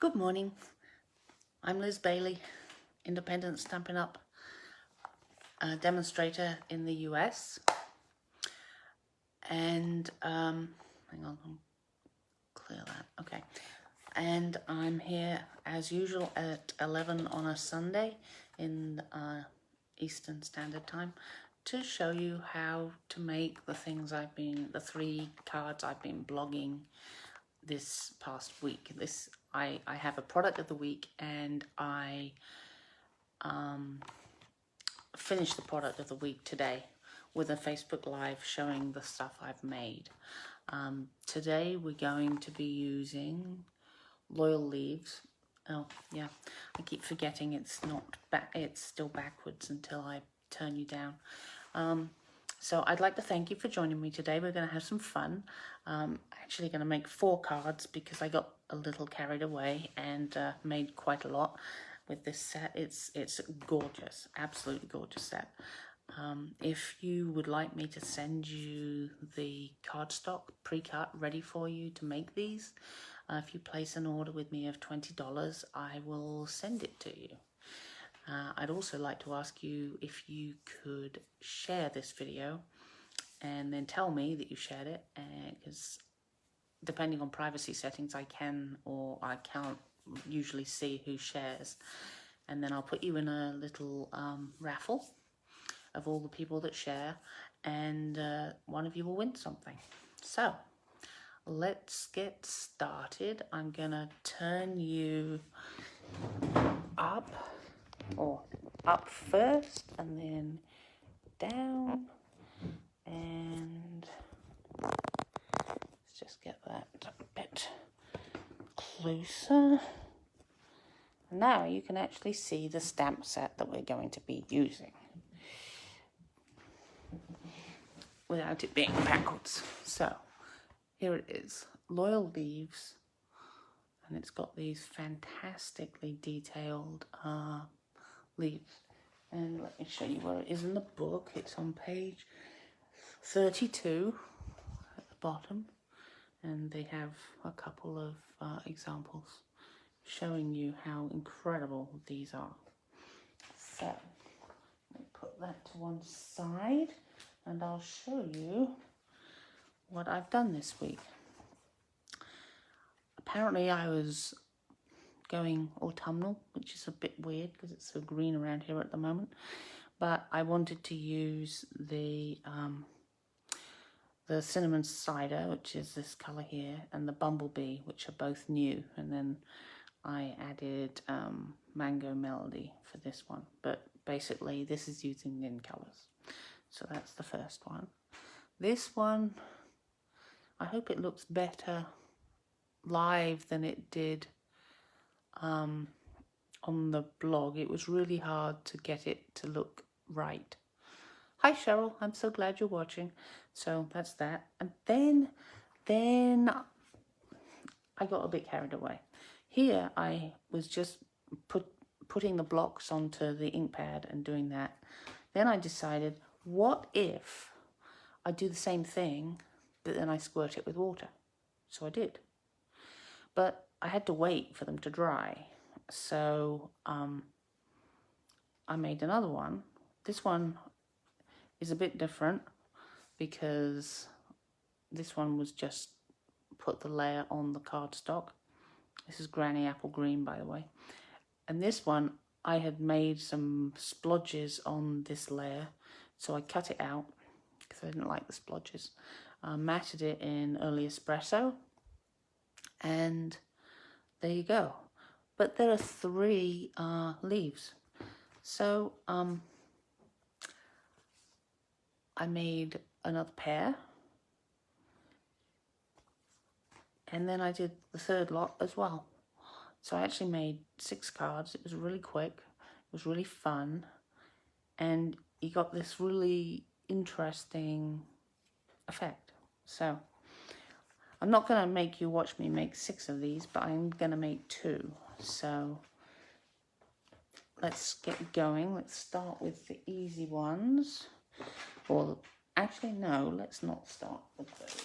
Good morning. I'm Liz Bailey, independent Stampin' Up! Demonstrator in the US. And, hang on, I'll clear that. Okay. And I'm here as usual at 11 on a Sunday in Eastern Standard Time to show you how to make the things the 3 cards I've been blogging this past week. I have a product of the week, and I finished the product of the week today with a Facebook Live showing the stuff I've made. Today we're going to be using Loyal Leaves. Oh yeah, I keep forgetting it's still backwards until I turn you down. So I'd like to thank you for joining me today. We're going to have some fun. Actually going to make 4 cards because I got a little carried away and made quite a lot with this set. It's gorgeous, absolutely gorgeous set. If you would like me to send you the cardstock pre-cut ready for you to make these, if you place an order with me of $20, I will send it to you. I'd also like to ask you if you could share this video and then tell me that you shared it, because depending on privacy settings I can or I can't usually see who shares, and then I'll put you in a little raffle of all the people that share, and one of you will win something. So let's get started. I'm gonna turn you up first and then down, and let's just get that a bit closer. Now you can actually see the stamp set that we're going to be using without it being backwards. So here it is, Loyal Leaves, and it's got these fantastically detailed leaves. And let me show you where it is in the book. It's on page 32 at the bottom, and they have a couple of examples showing you how incredible these are. So let me put that to one side and I'll show you what I've done this week. Apparently I was going autumnal, which is a bit weird because it's so green around here at the moment, but I wanted to use the cinnamon cider, which is this color here, and the bumblebee, which are both new, and then I added Mango Melody for this one, but basically this is using Nin colors. So that's the first one. This one, I hope it looks better live than it did on the blog. It was really hard to get it to look right. Hi Cheryl, I'm so glad you're watching. So that's that. And then I got a bit carried away. Here I was just putting the blocks onto the ink pad and doing that. Then I decided, what if I do the same thing, but then I squirt it with water? So I did. But I had to wait for them to dry. So I made another one. This one is a bit different because this one was just put the layer on the cardstock. This is Granny Apple Green, by the way. And this one, I had made some splodges on this layer, so I cut it out because I didn't like the splodges. Matted it in early espresso, and there you go. But there are 3 leaves. So I made another pair, and then I did the 3rd lot as well. So I actually made 6 cards. It was really quick, it was really fun, and you got this really interesting effect. So I'm not going to make you watch me make 6 of these, but I'm going to make 2. So let's get going. Let's start with the easy ones. Or actually, no, let's not start with those.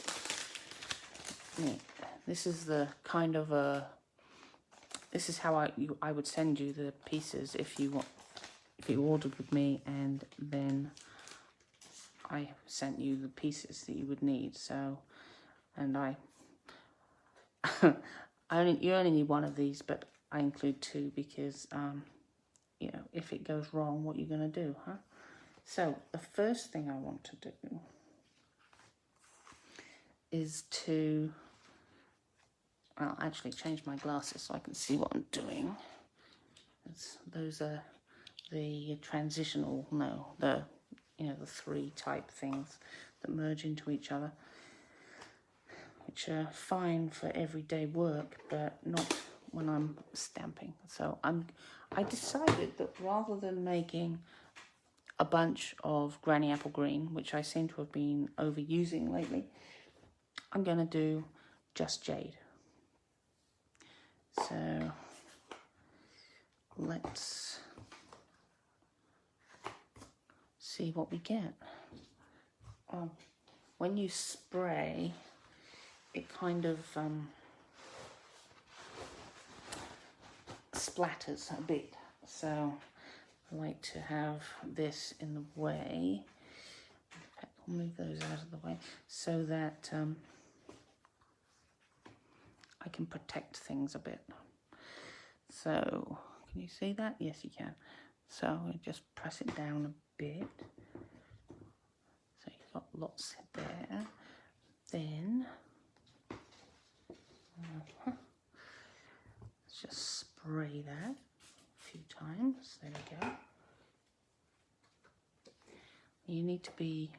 This is the kind of a this is how I would send you the pieces if you ordered with me, and then I sent you the pieces that you would need. So, and you only need one of these, but I include two because you know, if it goes wrong, what you're going to do, huh? So the first thing I want to do is to, I'll actually change my glasses so I can see what I'm doing. Those are the transitional, no, the, you know, the three type things that merge into each other, which are fine for everyday work, but not when I'm stamping. So I decided that rather than making a bunch of Granny Apple Green, which I seem to have been overusing lately, I'm going to do just jade. So let's see what we get. When you spray, it kind of splatters a bit. So I like to have this in the way. I'll move those out of the way so that I can protect things a bit. So, can you see that? Yes, you can. So, I just press it down a bit. So, you've got lots there. Then, let's just spray that a few times. There we go. You need to be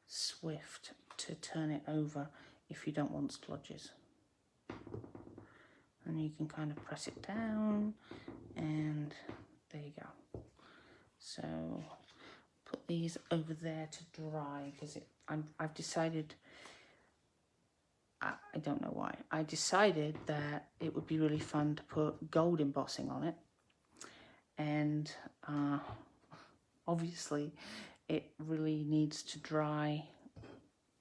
swift to turn it over if you don't want splodges. And you can kind of press it down, and there you go. So put these over there to dry because I've decided, I don't know why, I decided that it would be really fun to put gold embossing on it, and obviously it really needs to dry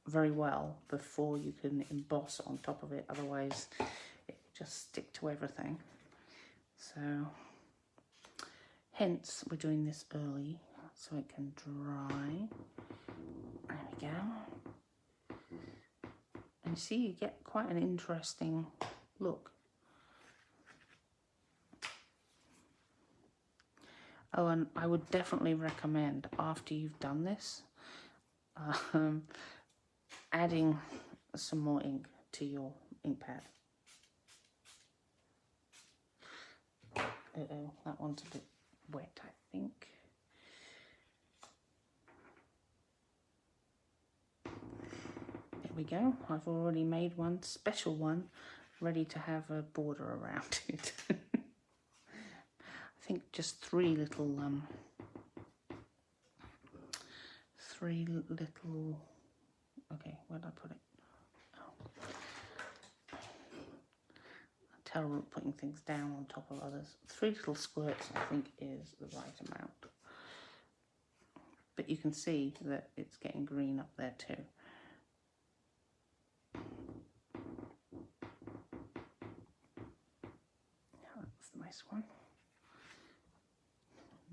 very well before you can emboss on top of it, otherwise it just stick to everything. So hence we're doing this early so it can dry. There we go. And you see, you get quite an interesting look. Oh, and I would definitely recommend, after you've done this, adding some more ink to your ink pad. Uh-oh, that one's a bit wet, I think. There we go. I've already made one, special one, ready to have a border around it. I think just three little, okay, where did I put it? Oh. I'm terrible at putting things down on top of others. 3 little squirts, I think, is the right amount. But you can see that it's getting green up there too. That's a nice one.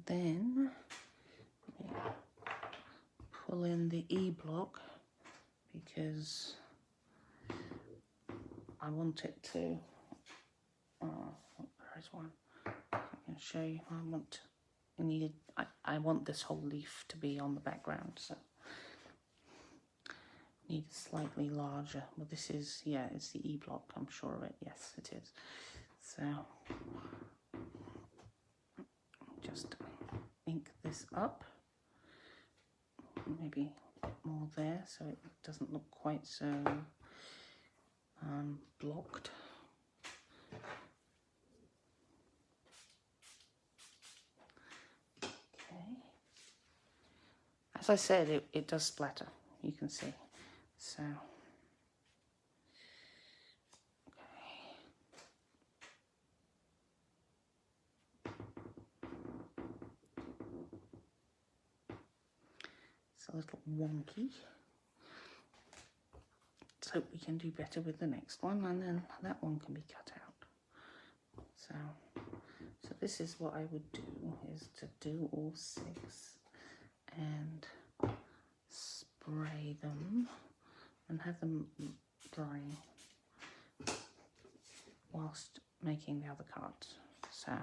Then pull in the E block because I want it to, there is one, I can show you. I want this whole leaf to be on the background, so need slightly larger. Well, this is, yeah, it's the E block, I'm sure of it. Yes, it is. So just ink this up, maybe a bit more there so it doesn't look quite so blocked. Okay. As I said, it does splatter, you can see. So, okay. It's a little wonky. Let's hope we can do better with the next one, and then that one can be cut out. So this is what I would do, is to do all 6 and spray them and have them drying whilst making the other cards. So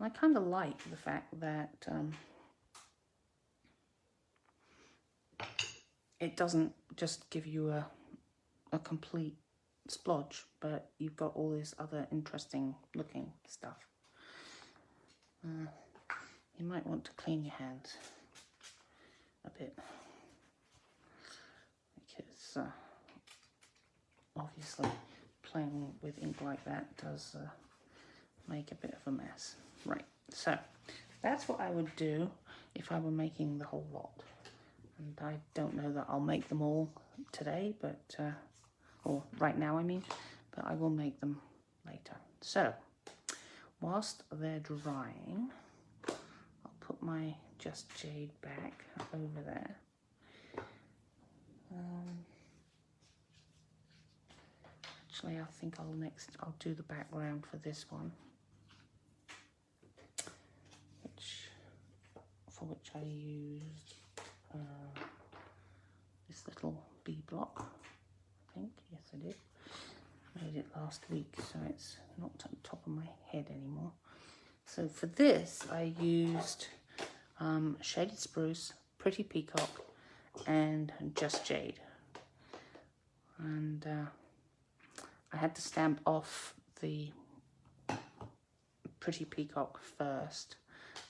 I kind of like the fact that it doesn't just give you a complete splodge, but you've got all this other interesting looking stuff. You might want to clean your hands a bit, because obviously playing with ink like that does make a bit of a mess. Right, so that's what I would do if I were making the whole lot. And I don't know that I'll make them all today, but or right now I mean, but I will make them later. So whilst they're drying, I'll put my Just Jade back over there. Actually, I think I'll do the background for this one, for which I used this little bee block, I think. Yes, I did. Made it last week, so it's not on top of my head anymore. So for this, I used Shaded Spruce, Pretty Peacock, and Just Jade. And I had to stamp off the Pretty Peacock first,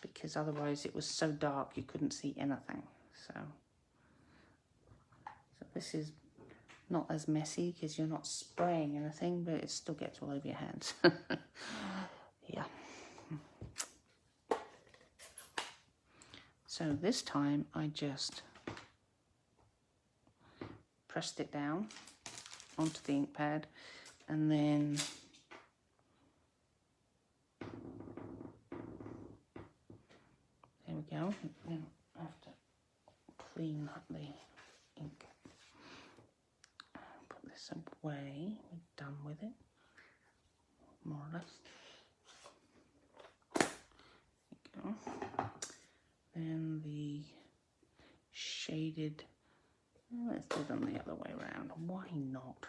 because otherwise it was so dark you couldn't see anything. So this is not as messy because you're not spraying anything, but it still gets all over your hands. Yeah. So this time I just pressed it down onto the ink pad, and then there we go. Then I have to clean up the ink. Put this away. We're done with it, more or less. There we go. Then the shaded, let's do them the other way around. Why not?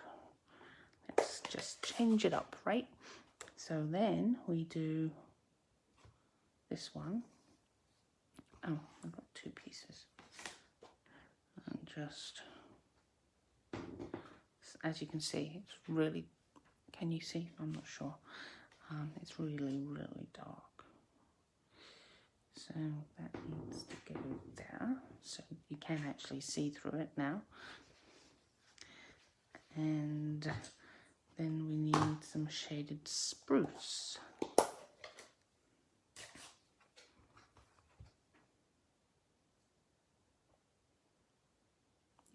Let's just change it up, right? So then we do this one. Oh, I've got 2 pieces. And just, as you can see, it's really, can you see? I'm not sure. It's really, really dark. So that needs to go there, so you can actually see through it now. And then we need some Shaded Spruce.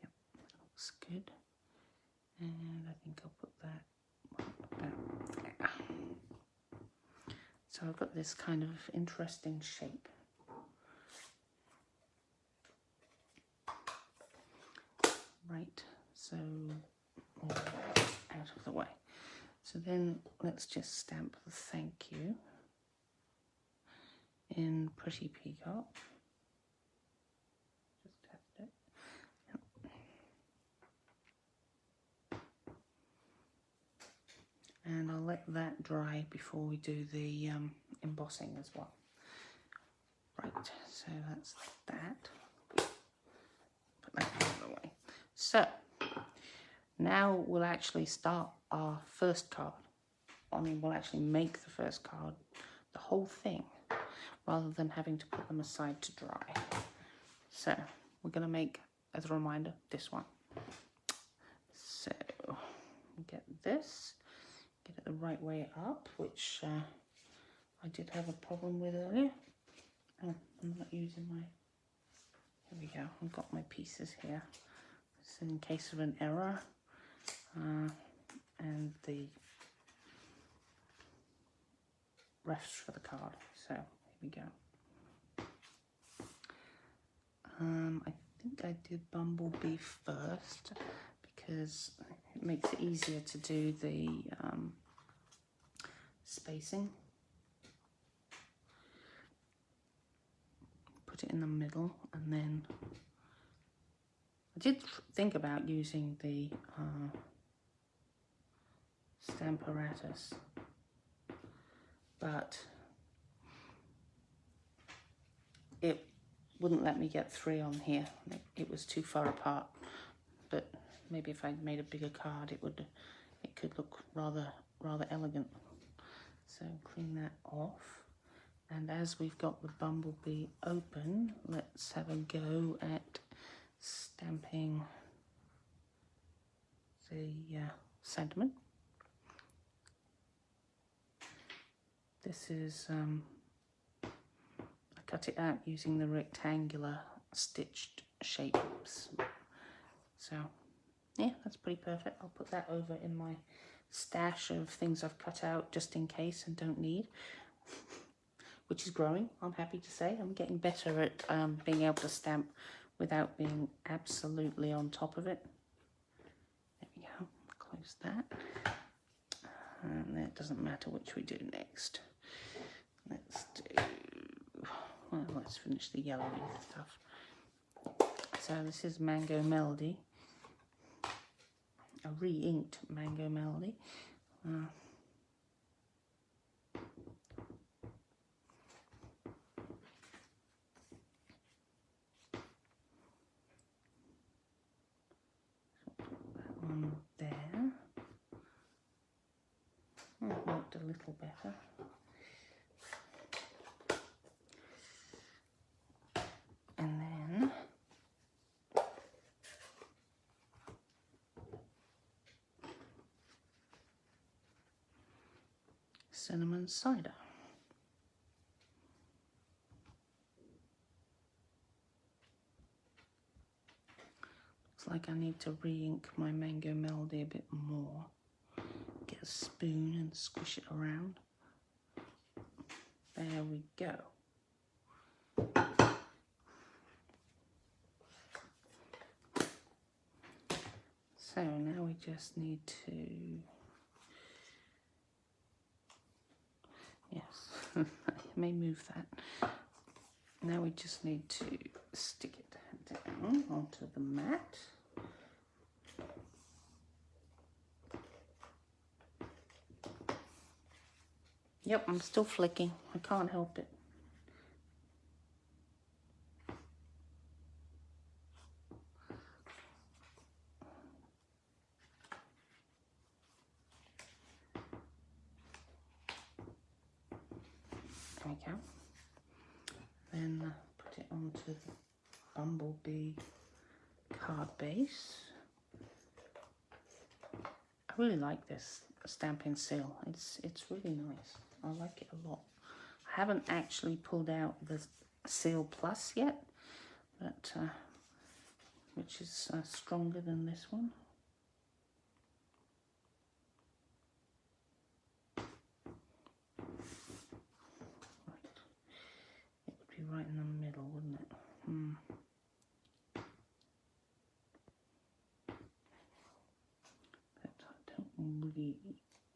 Yep, that looks good. And I think I'll put that about there. So I've got this kind of interesting shape. Right, so all out of the way. So then let's just stamp the thank you in Pretty Peacock. Just test it. Yep. And I'll let that dry before we do the embossing as well. Right, so that's that. Put that out of the way. So now we'll actually start our first card. I mean, we'll actually make the first card, the whole thing, rather than having to put them aside to dry. So we're going to make, as a reminder, this one. So get this, get it the right way up, which I did have a problem with earlier. Oh, I'm not using my, here we go, I've got my pieces here. So in case of an error, and the refs for the card. So here we go. I think I did Bumblebee first because it makes it easier to do the spacing. Put it in the middle, and then I did think about using the Stamparatus, but it wouldn't let me get 3 on here. It was too far apart. But maybe if I'd made a bigger card, it could look rather elegant. So clean that off. And as we've got the Bumblebee open, let's have a go at stamping the sentiment. This is, I cut it out using the rectangular stitched shapes. So yeah, that's pretty perfect. I'll put that over in my stash of things I've cut out just in case and don't need, which is growing, I'm happy to say. I'm getting better at being able to stamp without being absolutely on top of it. There we go, close that. And it doesn't matter which we do next. Let's do, well, let's finish the yellowy stuff. So this is Mango Melody, a re-inked Mango Melody. That one there. That worked a little better. And then cinnamon cider. Looks like I need to re-ink my Mango Melody a bit more. Get a spoon and squish it around. There we go. So now we just need to, yes, I may move that. Now we just need to stick it down onto the mat. Yep, I'm still flicking. I can't help it. There we go. Then put it onto the Bumblebee card base. I really like this stamping seal. It's really nice. I like it a lot. I haven't actually pulled out the Seal Plus yet, but which is stronger than this one. Right in the middle, wouldn't it? But I don't really,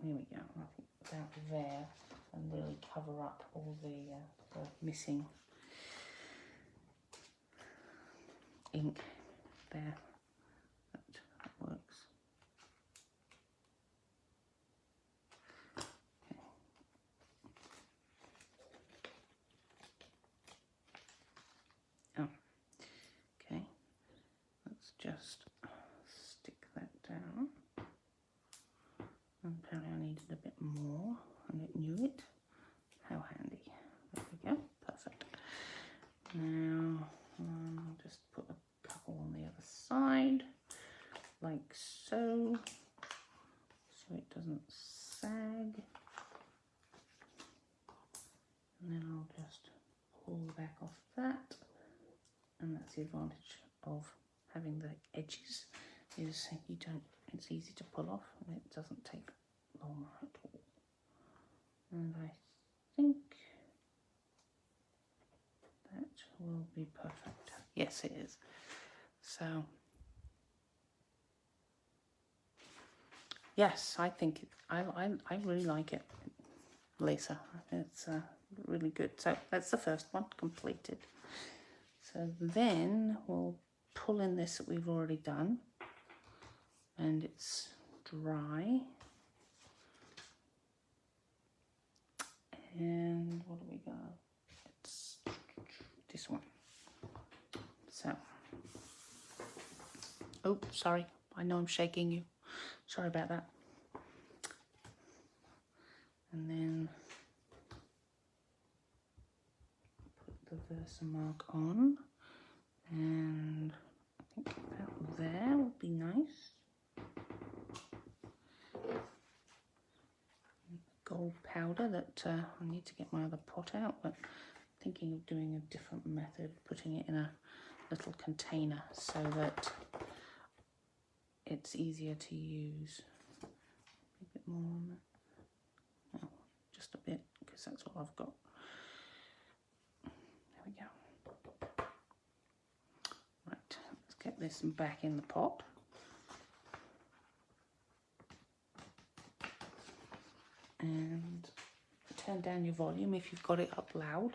there we go, I think about there, and really cover up all the missing ink there. That works. Okay, let's just stick that down. And apparently I needed a bit more, and it knew it. How handy. There we go, perfect. Now I'll just put a couple on the other side, like so, so it doesn't sag. And then I'll just pull the back off that. And that's the advantage of having the edges, is you don't, it's easy to pull off and it doesn't take long at all. And I think that will be perfect. Yes, it is. So yes, I think I really like it, Lisa. It's really good. So that's the first one completed. So then we'll pull in this that we've already done, and it's dry. And what do we got? It's this one. So, oh, sorry. I know I'm shaking you. Sorry about that. And then put the Versamark on. And I think about there would be nice. Gold powder that I need to get my other pot out, but I'm thinking of doing a different method, putting it in a little container so that it's easier to use. A bit more on that. Oh, just a bit, because that's all I've got. There we go. Right, let's get this back in the pot. And turn down your volume if you've got it up loud.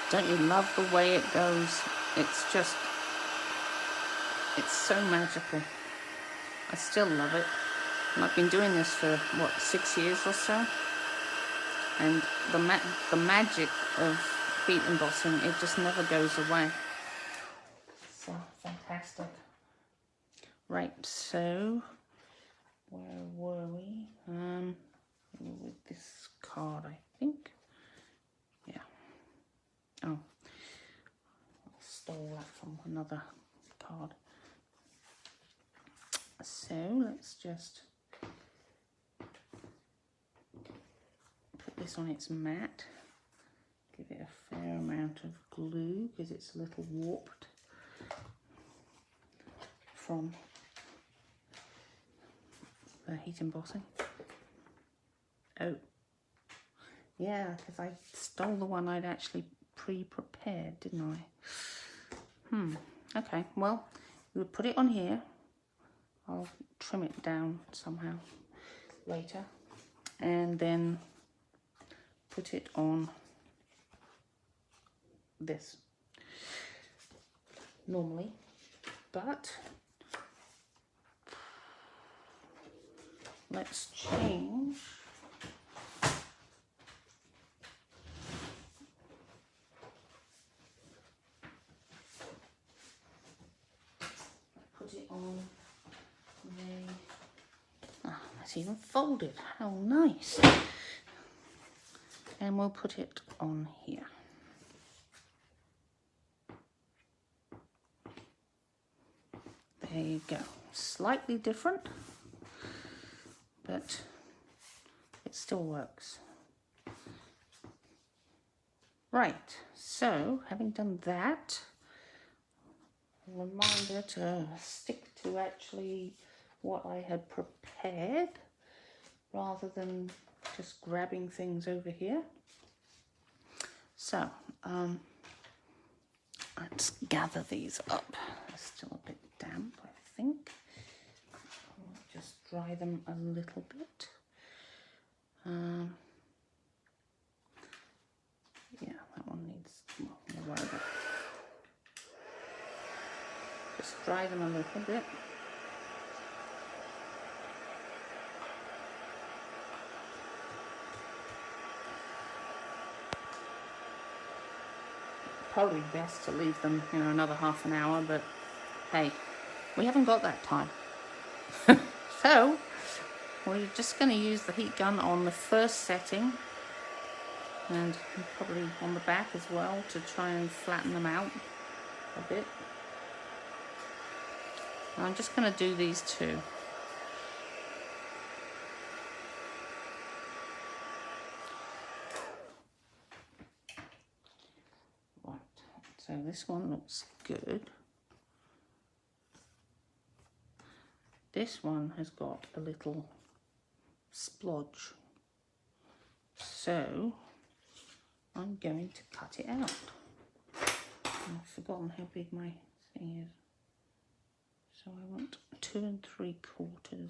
Don't you love the way it goes? It's just, it's so magical. I still love it. And I've been doing this for, what, 6 years or so? And the magic of heat embossing, it just never goes away. So fantastic. Right, so where were we? With this card, I think. Yeah. Oh, I stole that from another card. So let's just put this on its mat. Give it a fair amount of glue because it's a little warped from the heat embossing. Oh, yeah, because I stole the one I'd actually pre-prepared, didn't I? Okay, well, we would put it on here. I'll trim it down somehow later, and then put it on this normally, but let's change. Put it on the, that's even folded, how nice. And we'll put it on here. There you go. Slightly different, but it still works. Right, so having done that, a reminder to stick to actually what I had prepared rather than just grabbing things over here. So, let's gather these up. They're still a bit damp, I think. I'll just dry them a little bit. Yeah, that one needs more work. Just dry them a little bit. Probably best to leave them, another half an hour, but hey, we haven't got that time. So we're just going to use the heat gun on the first setting and probably on the back as well to try and flatten them out a bit. And I'm just going to do these two. So this one looks good. This one has got a little splodge. So I'm going to cut it out. I've forgotten how big my thing is. So I want 2 3/4.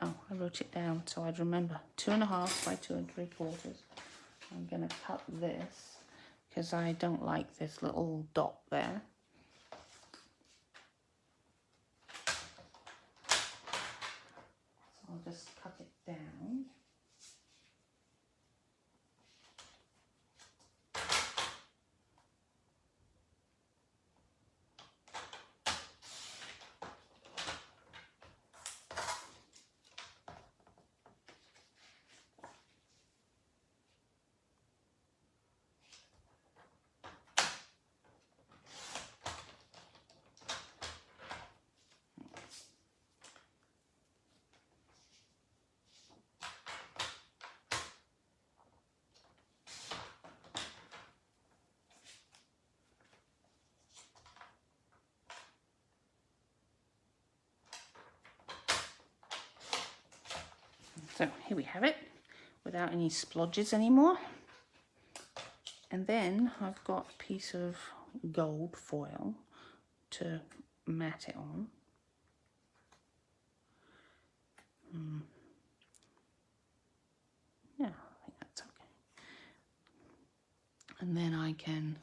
Oh, I wrote it down so I'd remember. 2.5 by 2 3/4. I'm going to cut this because I don't like this little dot there. So I'll just cut it down. So here we have it, without any splodges anymore. And then I've got a piece of gold foil to mat it on. Yeah, I think that's okay. And then I can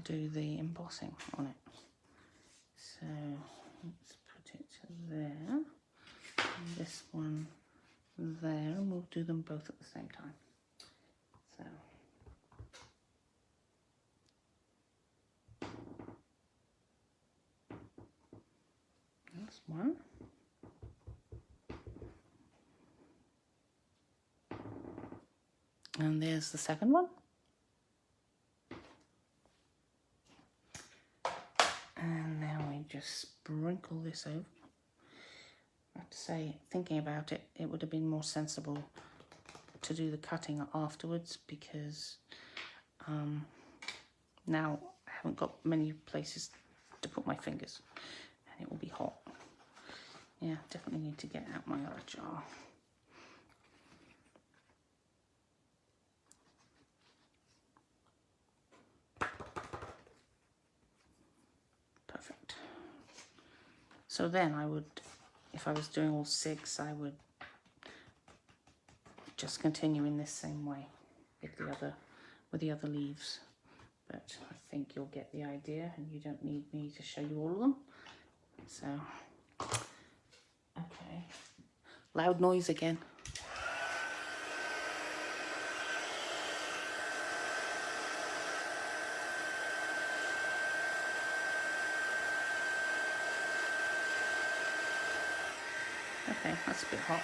do the embossing on it. So let's put it there, and this one there, and we'll do them both at the same time. So that's one. And there's the second one. And now we just sprinkle this over. I have to say, thinking about it, it would have been more sensible to do the cutting afterwards, because now I haven't got many places to put my fingers and it will be hot. Yeah, definitely need to get out my other jar. Perfect. So then I would, if I was doing all 6, I would just continue in this same way with the other leaves. But I think you'll get the idea, and you don't need me to show you all of them. So, okay. Loud noise again. Okay, that's a bit hot.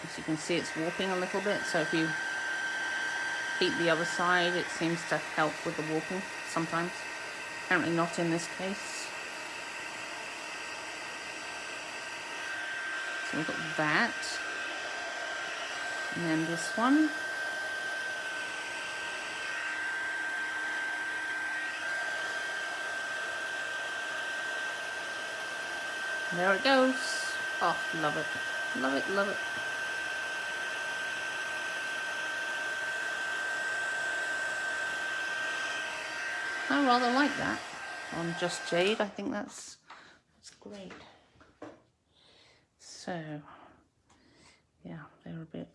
As you can see, it's warping a little bit, so if you heat the other side, it seems to help with the warping sometimes. Apparently not in this case. So we've got that. And then this one. There it goes. Oh, love it. Love it, love it. I rather like that on Just Jade. I think that's great. So, yeah, they're a bit,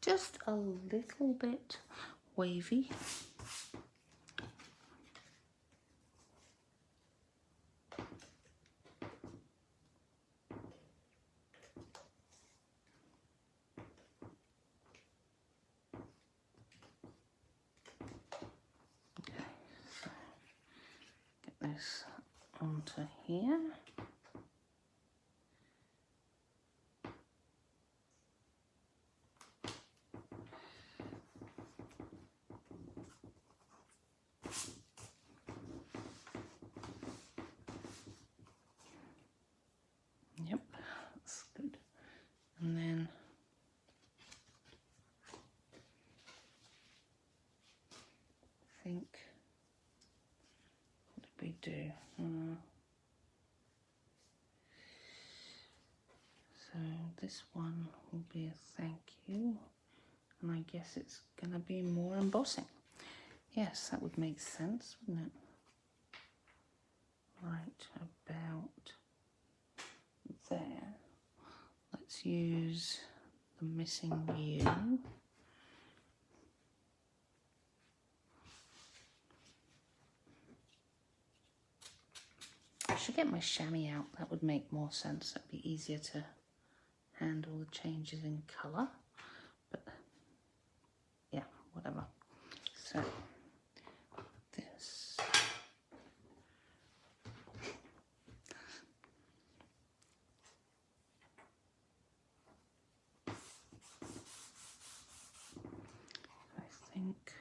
just a little bit wavy. Okay, so get this onto here. And then I think, what did we do? So this one will be a thank you, and I guess it's gonna be more embossing. Yes, that would make sense, wouldn't it? Right about there. Let's use the missing you. I should get my chamois out. That would make more sense. That'd be easier to handle the changes in colour. But yeah, whatever. So this. I think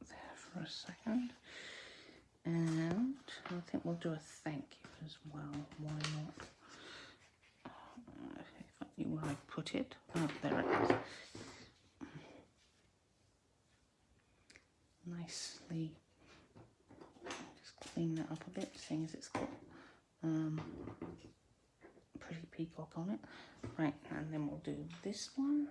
there for a second. And I think we'll do a thank you as well. Why not? If I knew where I put it. Oh, there it is. Nicely. Just clean that up a bit, seeing as it's got pretty peacock on it. Right, and then we'll do this one.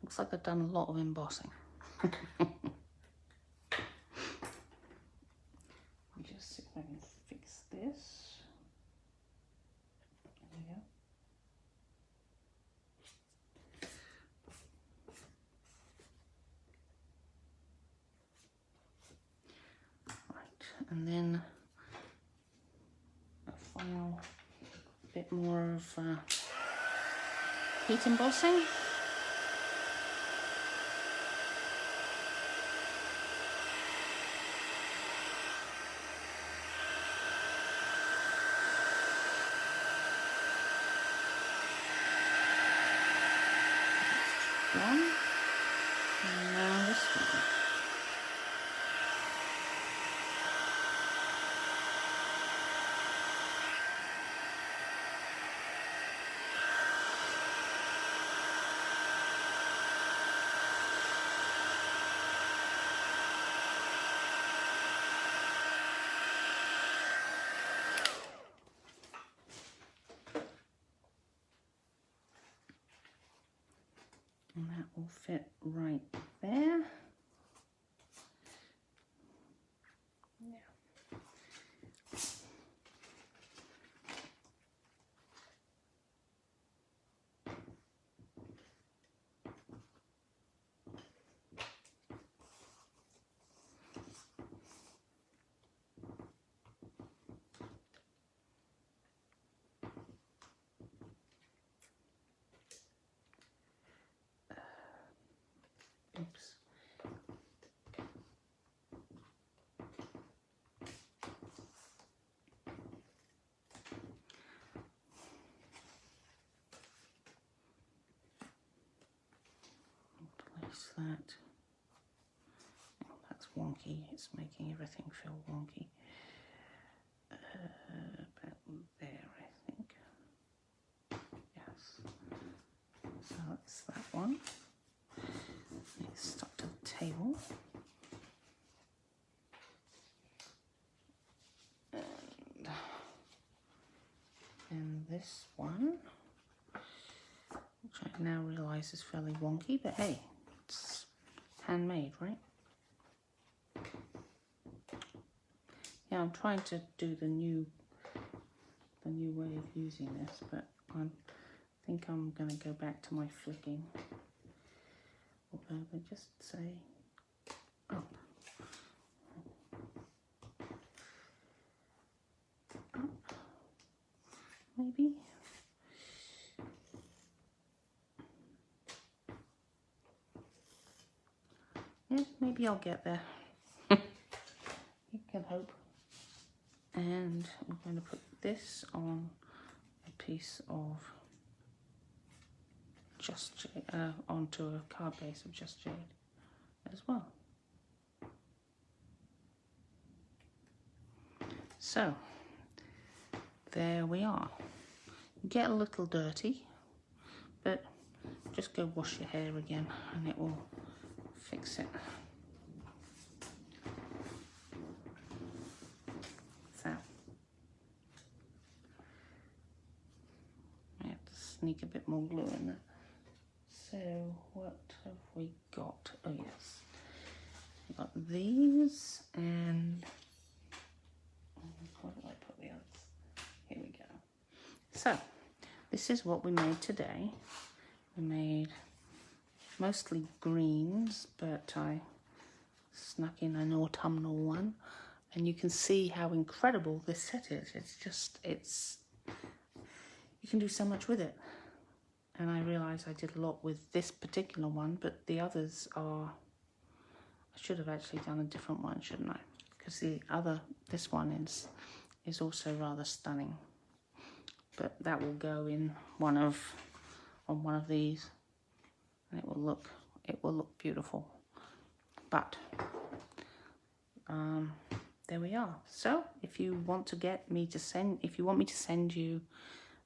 Looks like I've done a lot of embossing. Just see if I can fix this. There we go. Right, and then a final bit more of heat embossing. One, and now this one. And that will fit right there. Yeah. Oops. Place that. Oh, that's wonky. It's making everything feel wonky. About there, I think. Yes. So that's that one. It's stuck to the table. And this one, which I now realise is fairly wonky, but hey, it's handmade, right? Yeah, I'm trying to do the new way of using this, but I think I'm going to go back to my flicking. Although they just say up. Up. Maybe. Yeah, maybe I'll get there. You can hope. And I'm going to put this on a piece of Just Jade, onto a card base of Just Jade as well. So there we are. You get a little dirty, but just go wash your hair again and it will fix it. So I have to sneak a bit more glue in there. So what have we got? Oh yes, we've got these, and where did I put the others? Here we go. So this is what we made today. We made mostly greens, but I snuck in an autumnal one, and you can see how incredible this set is. You can do so much with it. And I realised I did a lot with this particular one, but the others are, I should have actually done a different one, shouldn't I? Because this one is also rather stunning. But that will go in on one of these, and it will look beautiful. But there we are. So if you want me to send you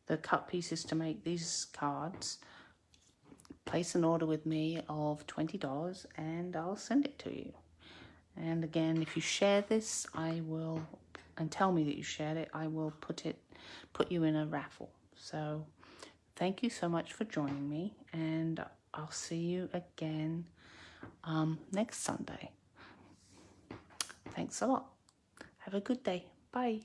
the cut pieces to make these cards, place an order with me of $20 and I'll send it to you. And again, if you share this, and tell me that you shared it, I will put you in a raffle. So thank you so much for joining me, and I'll see you again next Sunday. Thanks a lot. Have a good day. Bye.